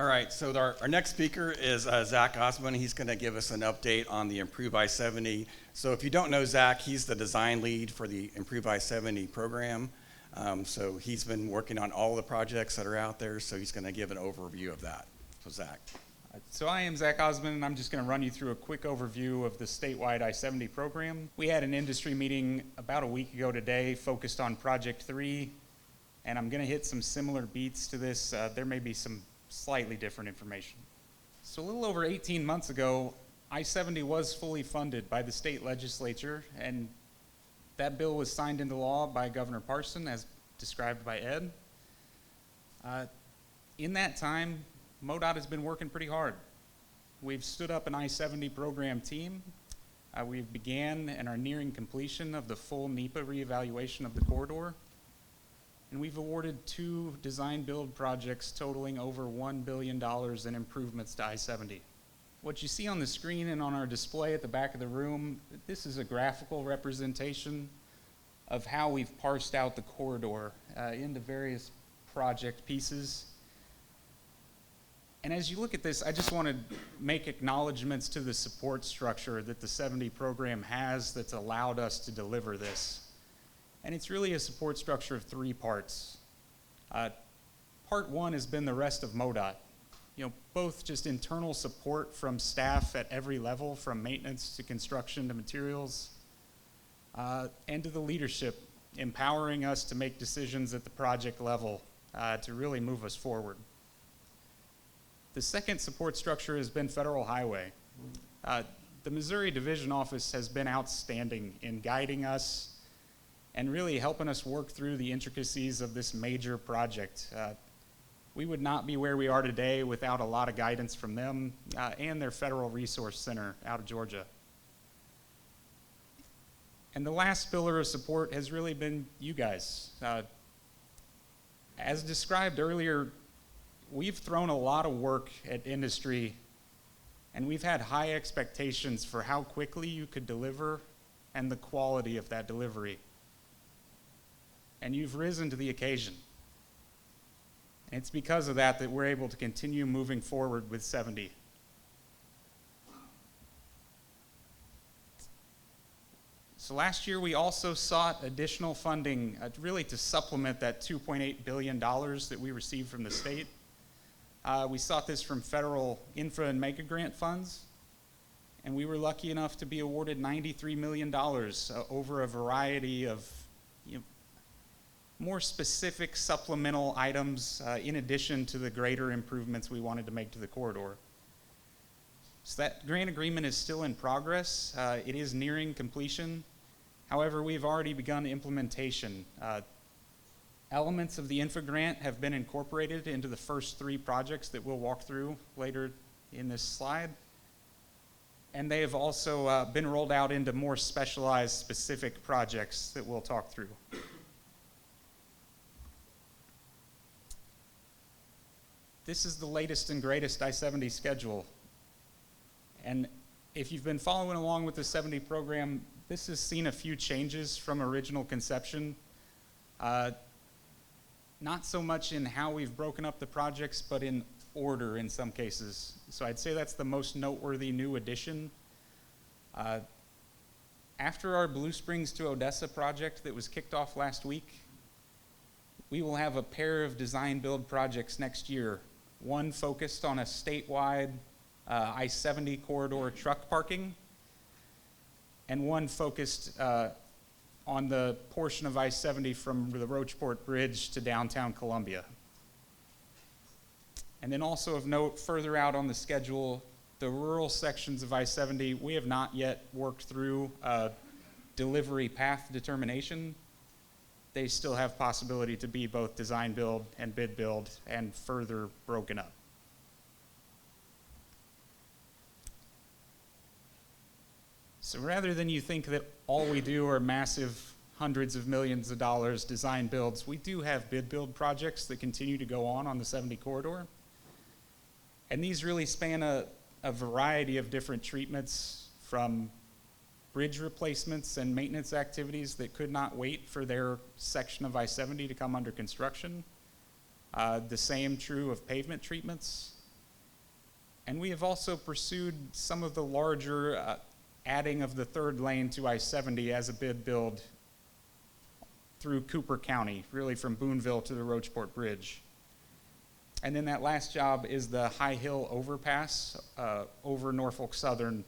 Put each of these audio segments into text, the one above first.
All right, so our next speaker is Zach Osmond. He's going to give us an update on the Improve I-70. So if you don't know Zach, he's the design lead for the Improve I-70 program. So he's been working on all the projects that are out there, so he's going to give an overview of that. So Zach. So I am Zach Osmond, and I'm just going to run you through a quick overview of the statewide I-70 program. We had an industry meeting about a week ago today focused on Project 3, and I'm going to hit some similar beats to this. There may be some slightly different information. So a little over 18 months ago, I-70 was fully funded by the state legislature, and that bill was signed into law by Governor Parson, as described by Ed. In that time, MoDOT has been working pretty hard. We've stood up an I-70 program team. We've began and are nearing completion of the full NEPA reevaluation of the corridor. And we've awarded 2 design-build projects totaling over $1 billion in improvements to I-70. What you see on the screen and on our display at the back of the room, this is a graphical representation of how we've parsed out the corridor into various project pieces. And as you look at this, I just want to make acknowledgments to the support structure that the 70 program has that's allowed us to deliver this. And it's really a support structure of 3 parts. Part 1 has been the rest of MoDOT. Both just internal support from staff at every level, from maintenance to construction to materials, and to the leadership, empowering us to make decisions at the project level to really move us forward. The second support structure has been Federal Highway. The Missouri Division Office has been outstanding in guiding us and really helping us work through the intricacies of this major project. We would not be where we are today without a lot of guidance from them and their Federal Resource Center out of Georgia. And the last pillar of support has really been you guys. As described earlier, we've thrown a lot of work at industry, and we've had high expectations for how quickly you could deliver and the quality of that delivery. And you've risen to the occasion. And it's because of that that we're able to continue moving forward with 70. So last year we also sought additional funding really to supplement that $2.8 billion that we received from the state. We sought this from federal infra and mega grant funds, and we were lucky enough to be awarded $93 million over a variety of more specific supplemental items in addition to the greater improvements we wanted to make to the corridor. So that grant agreement is still in progress. It is nearing completion. However, we've already begun implementation. Elements of the infra grant have been incorporated into the first 3 projects that we'll walk through later in this slide. And they have also been rolled out into more specialized, specific projects that we'll talk through. This is the latest and greatest I-70 schedule. And if you've been following along with the 70 program, this has seen a few changes from original conception. Not so much in how we've broken up the projects, but in order in some cases. So I'd say that's the most noteworthy new addition. After our Blue Springs to Odessa project that was kicked off last week, we will have a pair of design-build projects next year. One focused on a statewide I-70 corridor truck parking, and one focused on the portion of I-70 from the Roachport Bridge to downtown Columbia. And then also of note, further out on the schedule, the rural sections of I-70, we have not yet worked through delivery path determination. They still have possibility to be both design build and bid build and further broken up. So rather than you think that all we do are massive hundreds of millions of dollars design builds, we do have bid build projects that continue to go on the 70 corridor. And these really span a variety of different treatments, from bridge replacements and maintenance activities that could not wait for their section of I-70 to come under construction. The same true of pavement treatments, And we have also pursued some of the larger adding of the third lane to I-70 as a bid build through Cooper County, really from Boonville to the Roachport Bridge. And then that last job is the High Hill Overpass over Norfolk Southern,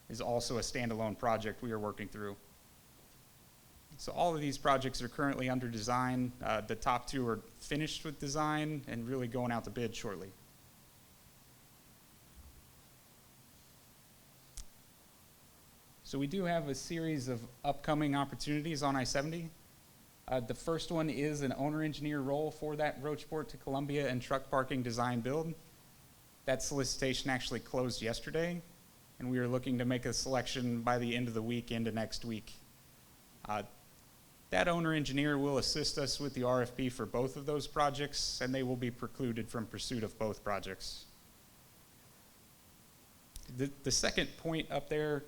is also a standalone project we are working through. So all of these projects are currently under design. The top two are finished with design and really going out to bid shortly. So we do have a series of upcoming opportunities on I-70. The first one is an owner-engineer role for that Roachport to Columbia and truck parking design build. That solicitation actually closed yesterday, and we are looking to make a selection by the end of the week into next week. That owner-engineer will assist us with the RFP for both of those projects, and they will be precluded from pursuit of both projects. The second point up there,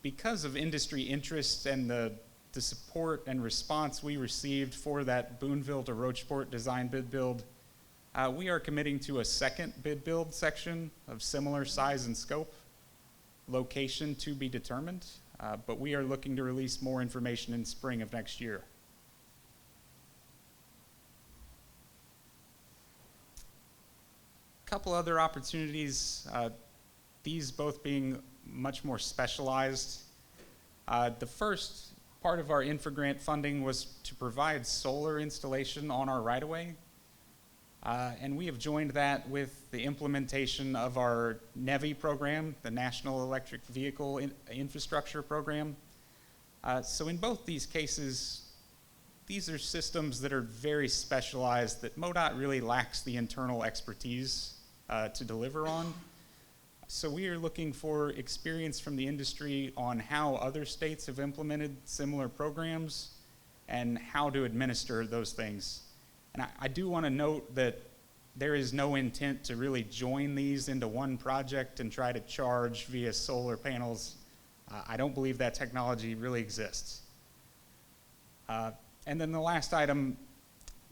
because of industry interest and the support and response we received for that Boonville to Roachport design bid build, we are committing to a second bid build section of similar size and scope, location to be determined, but we are looking to release more information in spring of next year. A couple other opportunities, these both being much more specialized. The first part of our infra-grant funding was to provide solar installation on our right-of-way. And we have joined that with the implementation of our NEVI program, the National Electric Vehicle Infrastructure Program. So in both these cases, these are systems that are very specialized that MoDOT really lacks the internal expertise to deliver on. So we are looking for experience from the industry on how other states have implemented similar programs and how to administer those things. And I do want to note that there is no intent to really join these into one project and try to charge via solar panels. I don't believe that technology really exists. And then the last item,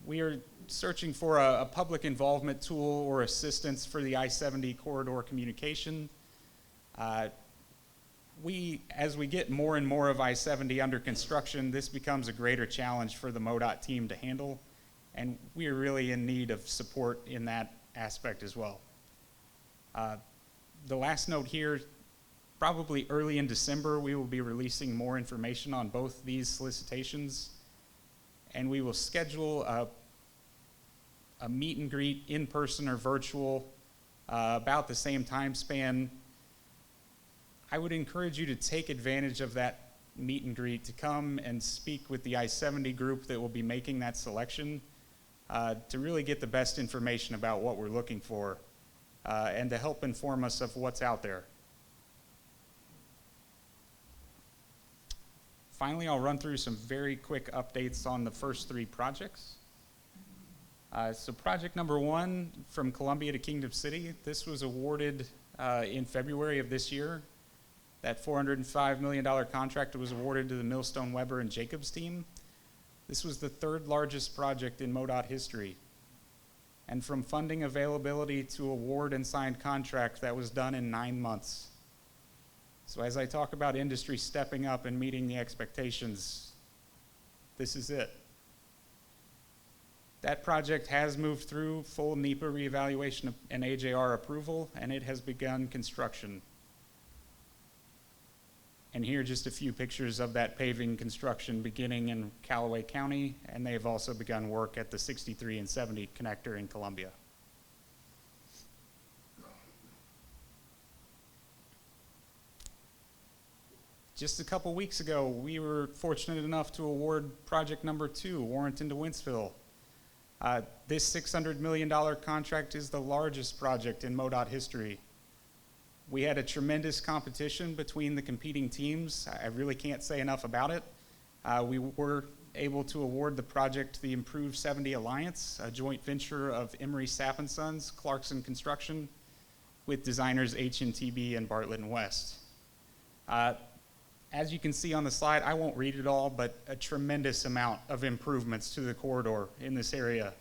we are searching for a public involvement tool or assistance for the I-70 corridor communication. As we get more and more of I-70 under construction, this becomes a greater challenge for the MoDOT team to handle, and we are really in need of support in that aspect as well. The last note here, probably early in December, we will be releasing more information on both these solicitations, and we will schedule a meet and greet in person or virtual about the same time span. I would encourage you to take advantage of that meet and greet to come and speak with the I-70 group that will be making that selection to really get the best information about what we're looking for and to help inform us of what's out there. Finally, I'll run through some very quick updates on the first three projects. So project number one, from Columbia to Kingdom City, this was awarded in February of this year. That $405 million contract was awarded to the Millstone, Weber, and Jacobs team. This was the third largest project in MoDOT history. And from funding availability to award and signed contract, that was done in 9 months. So as I talk about industry stepping up and meeting the expectations, this is it. That project has moved through full NEPA reevaluation and AJR approval, and it has begun construction. And here are just a few pictures of that paving construction beginning in Callaway County, and they have also begun work at the 63 and 70 connector in Columbia. Just a couple weeks ago, we were fortunate enough to award project number 2, Warrenton to Wentzville. This $600 million contract is the largest project in MoDOT history. We had a tremendous competition between the competing teams. I really can't say enough about it. We were able to award the project to the Improved 70 Alliance, a joint venture of Emery Sapp & Sons, Clarkson Construction, with designers H&TB and Bartlett & West. As you can see on the slide, I won't read it all, but a tremendous amount of improvements to the corridor in this area.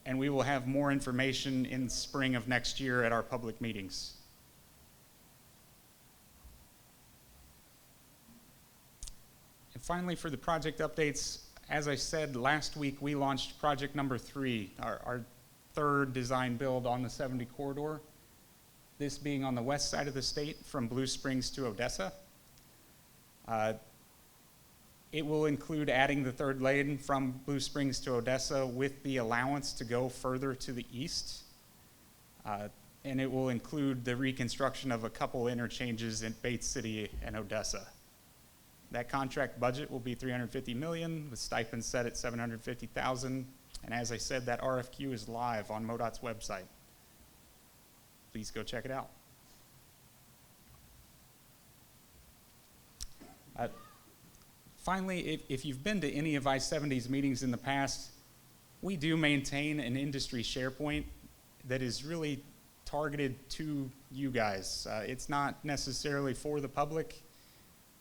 and we will have more information in spring of next year at our public meetings. And finally, for the project updates, as I said last week, we launched project number 3, our third design build on the 70 corridor, this being on the west side of the state from Blue Springs to Odessa. It will include adding the third lane from Blue Springs to Odessa with the allowance to go further to the east. And it will include the reconstruction of a couple interchanges in Bates City and Odessa. That contract budget will be $350 million, with stipends set at $750,000. And as I said, that RFQ is live on MoDOT's website. Please go check it out. Finally, if you've been to any of I-70's meetings in the past, we do maintain an industry SharePoint that is really targeted to you guys. It's not necessarily for the public.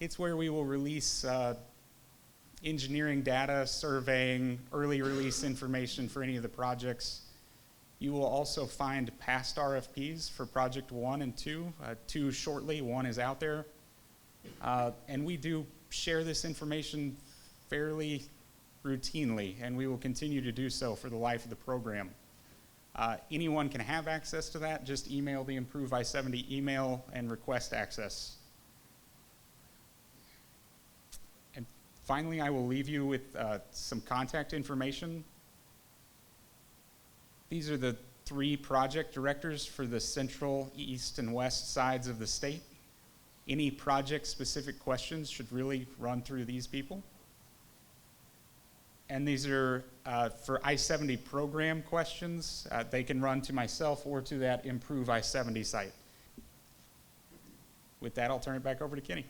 It's where we will release engineering data, surveying, early release information for any of the projects. You will also find past RFPs for project 1 and 2. 2 shortly, 1 is out there. And we do share this information fairly routinely, and we will continue to do so for the life of the program. Anyone can have access to that. Just email the Improve I-70 email and request access. And finally, I will leave you with some contact information. These are the 3 project directors for the central, east, and west sides of the state. Any project-specific questions should really run through these people. And these are for I-70 program questions. They can run to myself or to that Improve I-70 site. With that, I'll turn it back over to Kenny.